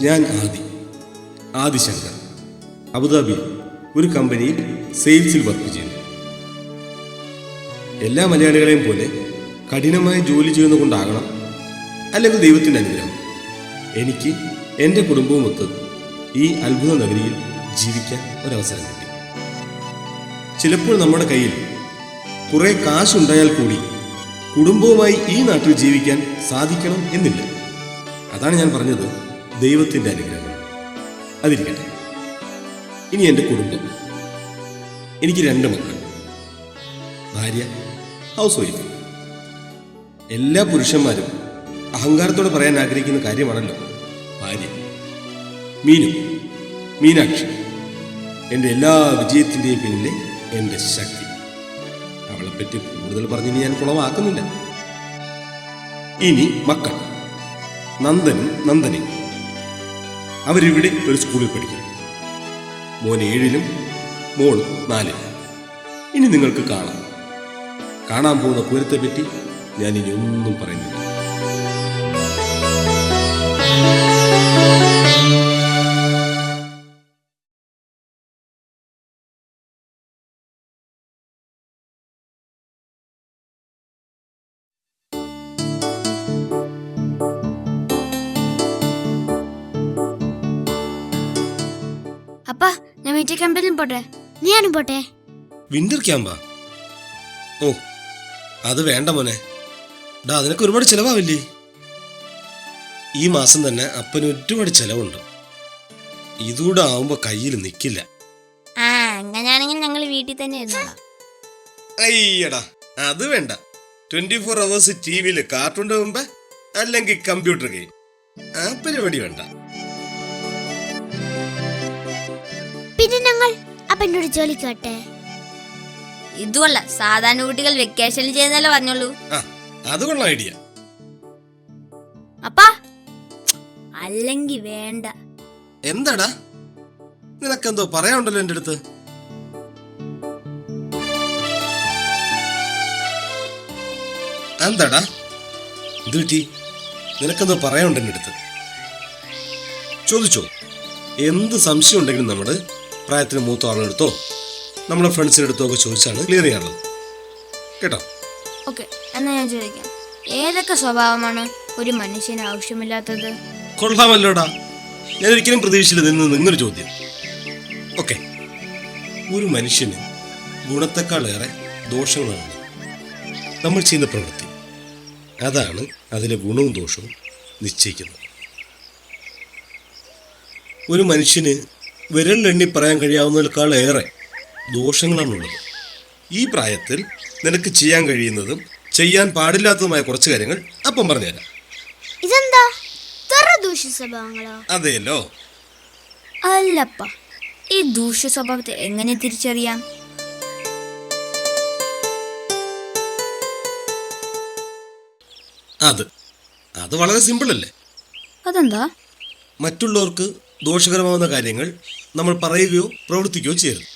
ഞാൻ ആദിശങ്കർ, അബുദാബിയിൽ ഒരു കമ്പനിയിൽ സെയിൽസിൽ വർക്ക് ചെയ്യുന്നു. എല്ലാ മലയാളികളെയും പോലെ കഠിനമായ ജോലി ചെയ്യുന്നതുകൊണ്ടാകണം, അല്ലെങ്കിൽ ദൈവത്തിൻ്റെ അനുഗ്രഹം, എനിക്ക് എൻ്റെ കുടുംബവുമൊത്ത് ഈ അത്ഭുത നഗരിയിൽ ജീവിക്കാൻ ഒരവസരം കിട്ടി. ചിലപ്പോൾ നമ്മുടെ കയ്യിൽ കുറേ കാശുണ്ടായാൽ കൂടി കുടുംബവുമായി ഈ നാട്ടിൽ ജീവിക്കാൻ സാധിക്കണം എന്നില്ല. അതാണ് ഞാൻ പറഞ്ഞത്, ദൈവത്തിൻ്റെ അനുഗ്രഹം. അതിരിക്കട്ടെ. ഇനി എൻ്റെ കുടുംബം. എനിക്ക് 2 മക്കൾ, ഭാര്യ, ഹൗസ് വൈഫ്. എല്ലാ പുരുഷന്മാരും അഹങ്കാരത്തോടെ പറയാൻ ആഗ്രഹിക്കുന്ന കാര്യമാണല്ലോ ഭാര്യ. മീനാക്ഷി എൻ്റെ എല്ലാ വിജയത്തിൻ്റെയും പിന്നിലെ എൻ്റെ ശക്തി. അവളെപ്പറ്റി കൂടുതൽ പറഞ്ഞിനി ഞാൻ കുളമാക്കുന്നില്ല. ഇനി മക്കൾ നന്ദനും നന്ദനയും. അവരിവിടെ ഒരു സ്കൂളിൽ പഠിക്കും. മോൻ 7-ലും മോൾ 4-ലും. ഇനി നിങ്ങൾക്ക് കാണാൻ പോകുന്ന പൂരത്തെ പറ്റി ഞാൻ ഇനി ഒന്നും പറയുന്നില്ല. അപ്പാ, ഞാൻ മീറ്റിംഗ് ക്യാമ്പിലും പോട്ടെ? നീയാനും പോട്ടെ? വിന്റർ ക്യാമ്പാ? ഓ, അത് വേണ്ട മോനെ. അതിനൊക്കെ ഒരുപാട് ചെലവാവില്ലേ? ഈ മാസം തന്നെ അപ്പന് ഒരുപാട് ചെലവുണ്ട്. ഇതുകൂടെ ആവുമ്പോ കയ്യിൽ നിൽക്കില്ല. അങ്ങനെയാണെങ്കിൽ ഞങ്ങൾ വീട്ടിൽ തന്നെ അയ്യടാ, അത് വേണ്ട. 24 hours ടിവിയില് കാർട്ടൂൺ മുമ്പ്, അല്ലെങ്കിൽ കമ്പ്യൂട്ടർ ഗെയിം. ആ പരിപാടി വേണ്ട. പിന്നെ ഞങ്ങൾ അപ്പനോട് ജോലിക്ക് വട്ടെ? ഇതുമല്ല, സാധാരണ കുട്ടികൾ വെക്കേഷനിൽ ചെയ്യുന്നല്ലോ പറഞ്ഞോളൂ. അത് കൊള്ളാം ഐഡിയ. അപ്പാ, അല്ലെങ്കിൽ വേണ്ട. എന്താടാ, നിനക്കെന്തോ പറയാനുണ്ടല്ലോ എൻ്റെ അടുത്ത്? എന്താടാ ഇത് പറ്റി? നിനക്കെന്തോ പറയാനുണ്ട് എൻ്റെ അടുത്ത്? ചോദിച്ചോ. എന്ത് സംശയം ഉണ്ടെങ്കിലും നമ്മുടെ പ്രായത്തിന് മൂത്ത ആളെടുത്തോ നമ്മുടെ ഫ്രണ്ട്സിനെടുത്തോ ഒക്കെ ചോദിച്ചാണ് ക്ലിയർ ചെയ്യാനുള്ളത്, കേട്ടോ? ഓക്കെ, എന്നാ ഞാൻ ചോദിക്കാം. ഏതൊക്കെ സ്വഭാവമാണ് ഒരു മനുഷ്യന് ആവശ്യമില്ലാത്തത്? കൊള്ളാമല്ലോടാ, ഞാൻ ഒരിക്കലും പ്രതീക്ഷിച്ചില്ല നിന്നൊരു ചോദ്യം. ഓക്കെ, ഒരു മനുഷ്യന് ഗുണത്തെക്കാളേറെ ദോഷങ്ങളാണ് നമ്മൾ ചെയ്യുന്ന പ്രവൃത്തി. അതാണ് അതിലെ ഗുണവും ദോഷവും നിശ്ചയിക്കുന്നത്. ഒരു മനുഷ്യന് വിരലിലെണ്ണി പറയാൻ കഴിയാവുന്നതിനേക്കാളേറെ ദോഷങ്ങളാണുള്ളത്. ഈ പ്രായത്തിൽ നിനക്ക് ചെയ്യാൻ കഴിയുന്നതും ചെയ്യാൻ പാടില്ലാത്തതുമായ കുറച്ച് കാര്യങ്ങൾ അപ്പം പറഞ്ഞുതരാം. ഇതെന്താ ദൂഷ്യ സ്വഭാവങ്ങളോ? അതെയല്ലോ. അല്ലപ്പ, ഈ ദൂഷ്യ സ്വഭാവത്തെ എങ്ങനെ തിരിച്ചറിയാം? അത് വളരെ സിമ്പിൾ അല്ലേ? അതെന്താ? മറ്റുള്ളവർക്ക് ദോഷകരമാവുന്ന കാര്യങ്ങൾ നമ്മൾ പറയുകയോ പ്രവർത്തിക്കുകയോ ചെയ്യരുത്.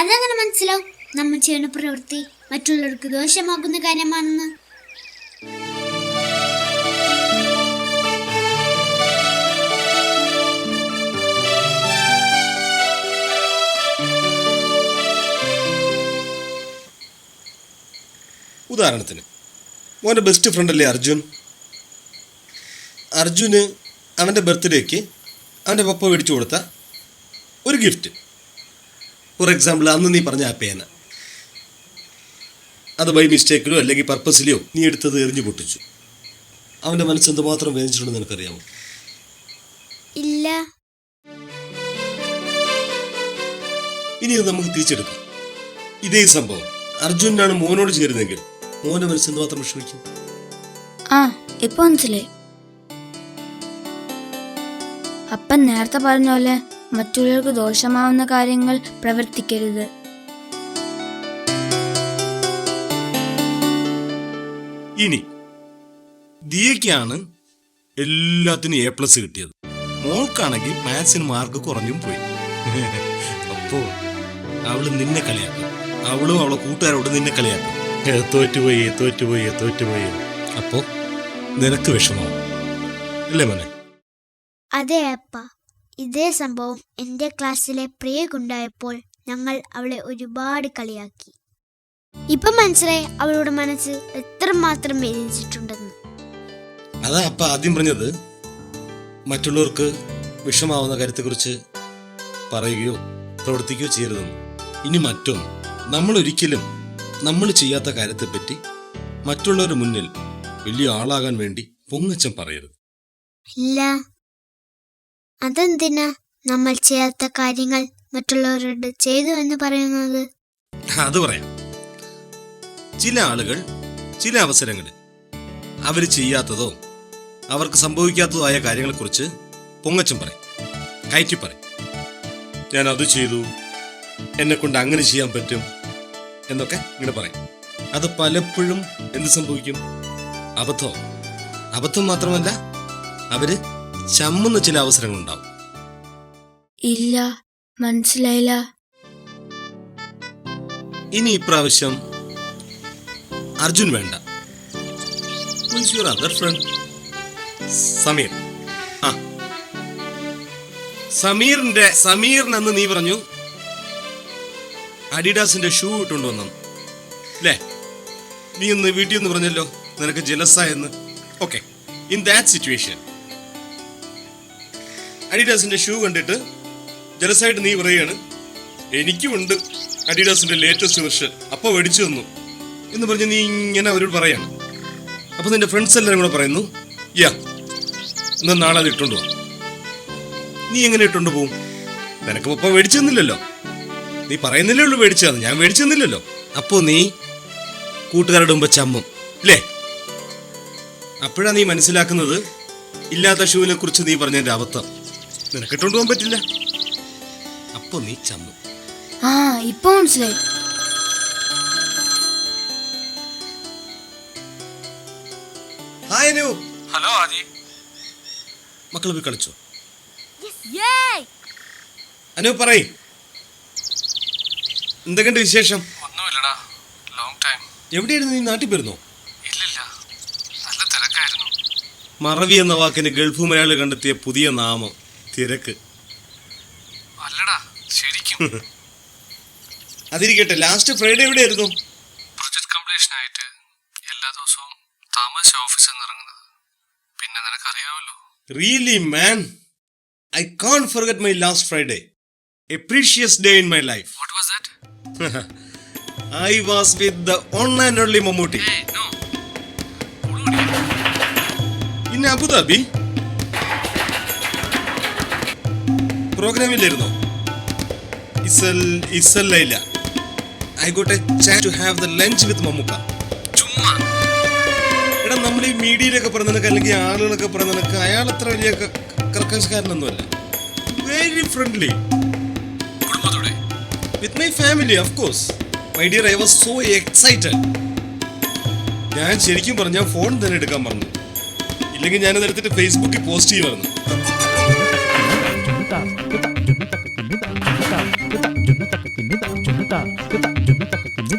അതെങ്ങനെ മനസ്സിലാവും നമ്മൾ ചെയ്യുന്ന പ്രവൃത്തി മറ്റുള്ളവർക്ക് ദോഷമാകുന്ന കാര്യമാണെന്ന്? ഉദാഹരണത്തിന്, മോൻ്റെ ബെസ്റ്റ് ഫ്രണ്ട് അല്ലേ അർജുന് അവൻ്റെ ബർത്ത്ഡേക്ക് അവൻ്റെ പപ്പ മേടിച്ചു കൊടുത്ത ഒരു ഗിഫ്റ്റ്, ഫോർ എക്സാമ്പിൾ അന്ന് നീ പറഞ്ഞ ആ പേന, അത് ബൈ മിസ്റ്റേക്കിലോ അല്ലെങ്കിൽ പർപ്പസിലോ നീ എടുത്തത് എറിഞ്ഞു പൊട്ടിച്ചു. അവൻ്റെ മനസ്സ് എന്തുമാത്രം വേദനിച്ചിട്ടുണ്ടെന്ന് നിനക്കറിയാമോ? ഇല്ല. ഇനി ഇത് നമുക്ക് തിരിച്ചെടുക്കാം. ഇതേ സംഭവം അർജുനാണ് മോനോട് ചേരുന്നെങ്കിൽ മോനെ മനസ്സ് എന്തുമാത്രം വിഷമിക്കും? ഇപ്പൊ മനസ്സിലായി. അപ്പൻ നേരത്തെ പറഞ്ഞ പോലെ മറ്റുള്ളവർക്ക് ദോഷമാവുന്ന കാര്യങ്ങൾ പ്രവർത്തിക്കരുത്. ഇനി ദിയയ്ക്കാണ് എല്ലാത്തിനും A+ കിട്ടിയത്. മോൾക്കാണെങ്കിൽ മാത്സിന് മാർക്ക് കുറഞ്ഞും പോയി. അപ്പോ അവള് നിന്നെ കളിയാക്കും, അവളും അവളെ കൂട്ടുകാരോട് നിന്നെ കളിയാക്കും. തോറ്റുപോയി. അപ്പോ നിനക്ക് വിഷമാവും അല്ലേ മോനെ? അതെ അപ്പ, ഇതേ സംഭവം എൻ്റെ ക്ലാസ്സിലെ പ്രിയക്കുണ്ടായപ്പോൾ ഞങ്ങൾ അവളെ ഒരുപാട് കളിയാക്കി. ഇപ്പം മനസ്സിലായി അവളുടെ മനസ്സ് എത്രമാത്രം വേദനിച്ചിട്ടുണ്ടെന്ന്. അതാ അപ്പ ആദ്യം പറഞ്ഞത്, മറ്റുള്ളവർക്ക് വിഷമാവുന്ന കാര്യത്തെക്കുറിച്ച് പറയുകയോ പ്രവർത്തിക്കുകയോ ചെയ്യരുതെന്ന്. ഇനി മറ്റൊന്ന്, നമ്മൾ ഒരിക്കലും നമ്മൾ ചെയ്യാത്ത കാര്യത്തെപ്പറ്റി മറ്റുള്ളവരുടെ മുന്നിൽ വലിയ ആളാകാൻ വേണ്ടി പൊങ്ങച്ചം പറയരുത്. ഇല്ല, അതെന്തിനാ നമ്മൾ ചെയ്യാത്ത കാര്യങ്ങൾ മറ്റുള്ളവരോട് ചെയ്തു എന്ന് പറയുന്നത്? അത് പറയാം. ചില ആളുകൾ ചില അവസരങ്ങളിൽ അവർ ചെയ്യാത്തതോ അവർക്ക് സംഭവിക്കാത്തതോ ആയ കാര്യങ്ങളെക്കുറിച്ച് പൊങ്ങച്ചം പറയും, കയറ്റി പറയും. ഞാൻ അത് ചെയ്തു, എന്നെ കൊണ്ട് അങ്ങനെ ചെയ്യാൻ പറ്റും എന്നൊക്കെ ഇങ്ങനെ പറയും. അത് പലപ്പോഴും എന്ത് സംഭവിക്കും? അബദ്ധം മാത്രമല്ല, അവര് ചമ്മുന്ന ചില അവസരങ്ങളുണ്ടാവും. ഇല്ല, മനസ്സിലായില്ല. ഇനി ഇപ്രാവശ്യം അർജുൻ വേണ്ട. Who is your other friend? Sameer. സമീറിനെന്ന് നീ പറഞ്ഞു അഡിഡാസിന്റെ ഷൂ ഇട്ടുകൊണ്ട് വന്നു അല്ലേ? നീ ഒന്ന് വീട്ടിൽ നിന്ന് പറഞ്ഞല്ലോ നിനക്ക് ജലസായെന്ന്. ഓക്കെ, ഇൻ ദാറ്റ് സിറ്റുവേഷൻ അഡിഡാസിന്റെ ഷൂ കണ്ടിട്ട് ജലസായിട്ട് നീ പറയുകയാണ്, എനിക്കുമുണ്ട് അഡിഡാസിന്റെ ലേറ്റസ്റ്റ് വെർഷൻ, അപ്പൊ മേടിച്ചു തന്നു എന്ന് പറഞ്ഞ് നീ ഇങ്ങനെ അവരോട് പറയാണ്. അപ്പൊ നിന്റെ ഫ്രണ്ട്സ് എല്ലാവരും കൂടെ പറയുന്നു, എന്നാ നാളെ അത് ഇട്ടുകൊണ്ട് പോവാം. നീ എങ്ങനെ ഇട്ടുകൊണ്ട് പോവും? നിനക്ക് ഇപ്പൊ മേടിച്ചു തന്നില്ലല്ലോ, നീ പറയുന്നില്ലേ ഉള്ളൂ മേടിച്ചത്, ഞാൻ മേടിച്ചു തന്നില്ലല്ലോ. അപ്പോ നീ കൂട്ടുകാരുടെ മുമ്പ് ചമ്മും അല്ലേ? അപ്പോഴാ നീ മനസ്സിലാക്കുന്നത് ഇല്ലാത്ത ഷൂവിനെ കുറിച്ച് നീ പറഞ്ഞതിന്റെ അബദ്ധം. നിനക്ക് ഇട്ടുകൊണ്ട് പോകാൻ പറ്റില്ല, അപ്പൊ നീ ചമ്മും. ഇപ്പൊ മനസ്സിലായി. ഹായ് അനു. ഹലോ ആദി. മക്കള് പോയി കളിച്ചോ? അനു പറയ്, എന്തൊക്കെയുണ്ട് വിശേഷം? ഒന്നുമില്ലടാ, ലോങ് ടൈം. എവിടെയായിരുന്നു? നീ നാട്ടിൽ പോയിരുന്നോ? ഇല്ലില്ല, നല്ല തിരക്കായിരുന്നു. മറവി എന്ന വാക്കിന് ഗൾഫ് മലയാളി കണ്ടെത്തിയ പുതിയ നാമം തിരക്ക്. അല്ലടാ, ശരിക്കും. അതിരിക്കട്ടെ, ലാസ്റ്റ് ഫ്രൈഡേ എവിടെയായിരുന്നു? പ്രൊജക്ട് കംപ്ലീഷൻ ആയിട്ട് എല്ലാ ദിവസവും താമസിച്ച ഓഫീസിൽ നിന്ന് ഇറങ്ങുന്നത്. പിന്നെ നിനക്കറിയാമല്ലോ. Really, man, I can't forget my last Friday. A precious day in my life. What was that? I was with the one and only Mammootty. Hey, no. In Abu Dhabi. പ്രോഗ്രാമില്ലായിരുന്നോ? ഇസൽ Laila. I got a chance to have the lunch with Mammuka. ചുമ്മാ. എടാ, നമ്മൾ ഈ മീഡിയയിലൊക്കെ പറയുന്നതൊക്കെ അല്ലെങ്കിൽ ആളുകളൊക്കെ പറയുന്നതൊക്കെ അയാൾ അത്ര വലിയ കർക്കശക്കാരനൊന്നുമല്ല. Very friendly. കുടുംബത്തോടെ. With my family, of course. My dear, I was so excited. ഞാൻ ശരിക്കും പറഞ്ഞാൽ ഫോൺ തന്നെ എടുക്കാൻ പറഞ്ഞു, ഇല്ലെങ്കിൽ ഞാനത് എടുത്തിട്ട് ഫേസ്ബുക്കിൽ പോസ്റ്റ് ചെയ്യുമായിരുന്നു.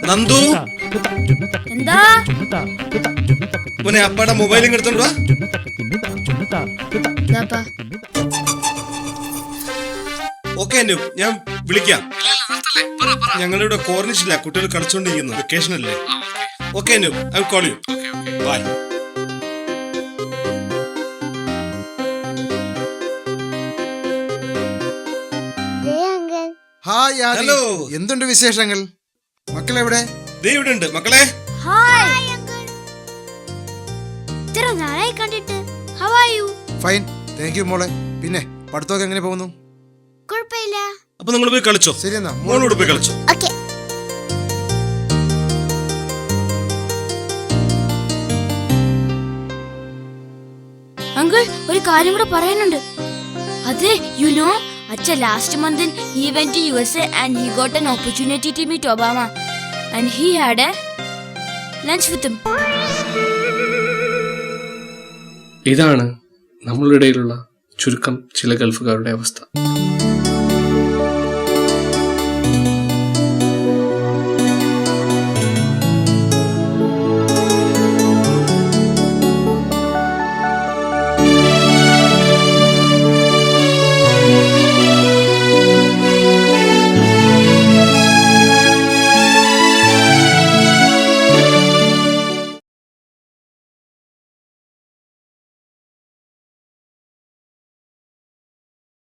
നന്ദു, എന്താ മോനെ അപ്പാടെ മൊബൈലും എടുത്തോണ്ട് വാ. ഓക്കെ അനു, ഞാൻ വിളിക്കാം. ഞങ്ങളിവിടെ കോർണിഷില്ല, കുട്ടികൾ കളിച്ചോണ്ടിരിക്കുന്നു, വെക്കേഷൻ അല്ലേ. Okay Anu, I will call you. Bye. Hi Adi. Hello. എന്തുണ്ട് വിശേഷങ്ങൾ? മക്കളെവിടെ? ദേ ഇവിടെ ഉണ്ട് മക്കളെ. ഹായ് അങ്കിൾ, ഇത്ര നാളായി കണ്ടിട്ട്. How are you? Fine, thank you മോളെ. പിന്നെ പഠിത്തമൊക്കെ എങ്ങനെ പോകുന്നു? കുഴപ്പമില്ല. അപ്പൊ നിങ്ങൾ പോയി കളിച്ചോ. ശരി എന്നാ, മോളോട് പോയി കളിച്ചോ. ഓക്കെ. അങ്കിൾ, ഒരു കാര്യം കൂടെ പറയാനുണ്ട്. അതെ, you know, Acha last month he went to USA and he got an opportunity to meet Obama and he had a lunch with him. ഇതാണ് നമ്മളുടെ ഇടയിലുള്ള ചുരുക്കം ചില ഗൾഫുകാരുടെ അവസ്ഥ.